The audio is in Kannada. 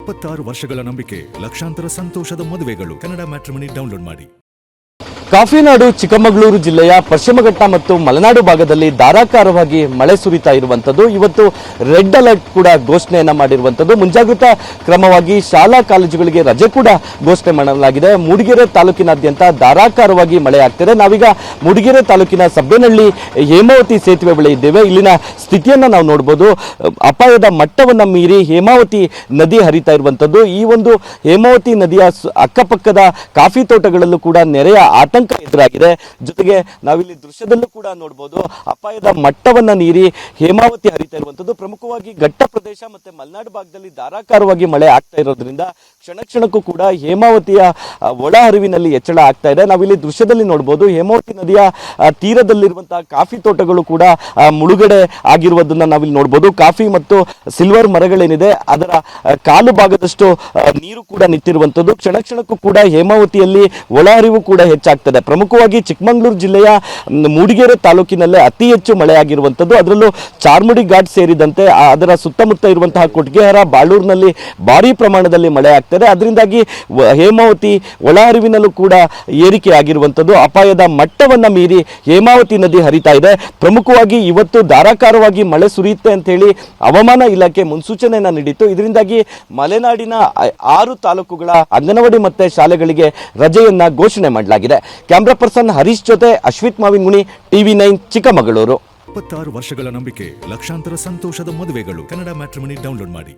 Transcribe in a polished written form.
26 ವರ್ಷಗಳ ನಂಬಿಕೆ, ಲಕ್ಷಾಂತರ ಸಂತೋಷದ ಮದುವೆಗಳು. ಕನ್ನಡ ಮ್ಯಾಟ್ರಿಮನಿ ಡೌನ್ಲೋಡ್ ಮಾಡಿ. ಕಾಫಿನಾಡು ಚಿಕ್ಕಮಗಳೂರು ಜಿಲ್ಲೆಯ ಪಶ್ಚಿಮಘಟ್ಟ ಮತ್ತು ಮಲೆನಾಡು ಭಾಗದಲ್ಲಿ ಧಾರಾಕಾರವಾಗಿ ಮಳೆ ಸುರಿತಾ ಇರುವಂತದ್ದು. ಇವತ್ತು ರೆಡ್ ಅಲರ್ಟ್ ಕೂಡ ಘೋಷಣೆಯನ್ನ ಮಾಡಿರುವಂತದ್ದು. ಮುಂಜಾಗ್ರತಾ ಕ್ರಮವಾಗಿ ಶಾಲಾ ಕಾಲೇಜುಗಳಿಗೆ ರಜೆ ಕೂಡ ಘೋಷಣೆ ಮಾಡಲಾಗಿದೆ. ಮೂಡಿಗೆರೆ ತಾಲೂಕಿನಾದ್ಯಂತ ಧಾರಾಕಾರವಾಗಿ ಮಳೆ ಆಗ್ತಿದೆ. ನಾವೀಗ ಮೂಡಿಗೆರೆ ತಾಲೂಕಿನ ಸಬ್ಬೆನಹಳ್ಳಿ ಹೇಮಾವತಿ ಸೇತುವೆ ಬಳಿ ಇದ್ದೇವೆ. ಇಲ್ಲಿನ ಸ್ಥಿತಿಯನ್ನ ನಾವು ನೋಡಬಹುದು. ಅಪಾಯದ ಮಟ್ಟವನ್ನ ಮೀರಿ ಹೇಮಾವತಿ ನದಿ ಹರಿತಾ ಇರುವಂತದ್ದು. ಈ ಒಂದು ಹೇಮಾವತಿ ನದಿಯ ಅಕ್ಕಪಕ್ಕದ ಕಾಫಿ ತೋಟಗಳಲ್ಲೂ ಕೂಡ ನೆರೆಯ ಆತಂಕ ಎದುರಾಗಿದೆ. ಜೊತೆಗೆ ನಾವಿಲ್ಲಿ ದೃಶ್ಯದಲ್ಲೂ ಕೂಡ ನೋಡಬಹುದು, ಅಪಾಯದ ಮಟ್ಟವನ್ನ ಮೀರಿ ಹೇಮಾವತಿ ಹರಿತಾ ಇರುವಂತದ್ದು. ಪ್ರಮುಖವಾಗಿ ಘಟ್ಟ ಪ್ರದೇಶ ಮತ್ತೆ ಮಲೆನಾಡು ಭಾಗದಲ್ಲಿ ಧಾರಾಕಾರವಾಗಿ ಮಳೆ ಆಗ್ತಾ ಇರೋದ್ರಿಂದ ಕ್ಷಣ ಕ್ಷಣಕ್ಕೂ ಕೂಡ ಹೇಮಾವತಿಯ ಒಳ ಹರಿವಿನಲ್ಲಿ ಹೆಚ್ಚಳ ಆಗ್ತಾ ಇದೆ. ನಾವಿಲ್ಲಿ ದೃಶ್ಯದಲ್ಲಿ ನೋಡಬಹುದು, ಹೇಮಾವತಿ ನದಿಯ ತೀರದಲ್ಲಿರುವಂತಹ ಕಾಫಿ ತೋಟಗಳು ಕೂಡ ಮುಳುಗಡೆ ಆಗಿರುವುದನ್ನ ನಾವಿಲ್ಲಿ ನೋಡಬಹುದು. ಕಾಫಿ ಮತ್ತು ಸಿಲ್ವರ್ ಮರಗಳೇನಿದೆ ಅದರ ಕಾಲು ಭಾಗದಷ್ಟು ನೀರು ಕೂಡ ನಿಂತಿರುವಂತದ್ದು. ಕ್ಷಣ ಕ್ಷಣಕ್ಕೂ ಕೂಡ ಹೇಮಾವತಿಯಲ್ಲಿ ಒಳಹರಿವು ಕೂಡ ಹೆಚ್ಚಾಗ್ತದೆ. ಪ್ರಮುಖವಾಗಿ ಚಿಕ್ಕಮಗಳೂರು ಜಿಲ್ಲೆಯ ಮೂಡಿಗೆರೆ ತಾಲೂಕಿನಲ್ಲೇ ಅತಿ ಹೆಚ್ಚು ಮಳೆ ಆಗಿರುವಂತದ್ದು. ಅದರಲ್ಲೂ ಚಾರ್ಮುಡಿ ಘಾಟ್ ಸೇರಿದಂತೆ ಅದರ ಸುತ್ತಮುತ್ತ ಇರುವಂತಹ ಕೊಟ್ಗೆಹಾರ, ಬಾಳೂರಿನಲ್ಲಿ ಭಾರಿ ಪ್ರಮಾಣದಲ್ಲಿ ಮಳೆ ಆಗ್ತದೆ. ಅದರಿಂದಾಗಿ ಹೇಮಾವತಿ ಒಳಹರಿವಿನಲ್ಲೂ ಕೂಡ ಏರಿಕೆ ಆಗಿರುವಂತದ್ದು. ಅಪಾಯದ ಮಟ್ಟವನ್ನ ಮೀರಿ ಹೇಮಾವತಿ ನದಿ ಹರಿತಾ ಇದೆ. ಪ್ರಮುಖವಾಗಿ ಇವತ್ತು ಧಾರಾಕಾರವಾಗಿ ಮಳೆ ಸುರಿಯುತ್ತೆ ಅಂತ ಹೇಳಿ ಹವಾಮಾನ ಇಲಾಖೆ ಮುನ್ಸೂಚನೆಯನ್ನ ನೀಡಿತ್ತು. ಇದರಿಂದಾಗಿ ಮಲೆನಾಡಿನ 6 ತಾಲೂಕುಗಳ ಅಂಗನವಾಡಿ ಮತ್ತೆ ಶಾಲೆಗಳಿಗೆ ರಜೆಯನ್ನ ಘೋಷಣೆ ಮಾಡಲಾಗಿದೆ. ಕ್ಯಾಮ್ರಾ ಪರ್ಸನ್ ಹರೀಶ್ ಜೊತೆ ಅಶ್ವಿತ್ ಮಾವಿನಗುಣಿ, TV9 ಚಿಕ್ಕಮಗಳೂರು. 26 ವರ್ಷಗಳ ನಂಬಿಕೆ, ಲಕ್ಷಾಂತರ ಸಂತೋಷದ ಮದುವೆಗಳು. ಕನ್ನಡ ಮ್ಯಾಟ್ರಿಮನಿ ಡೌನ್ಲೋಡ್ ಮಾಡಿ.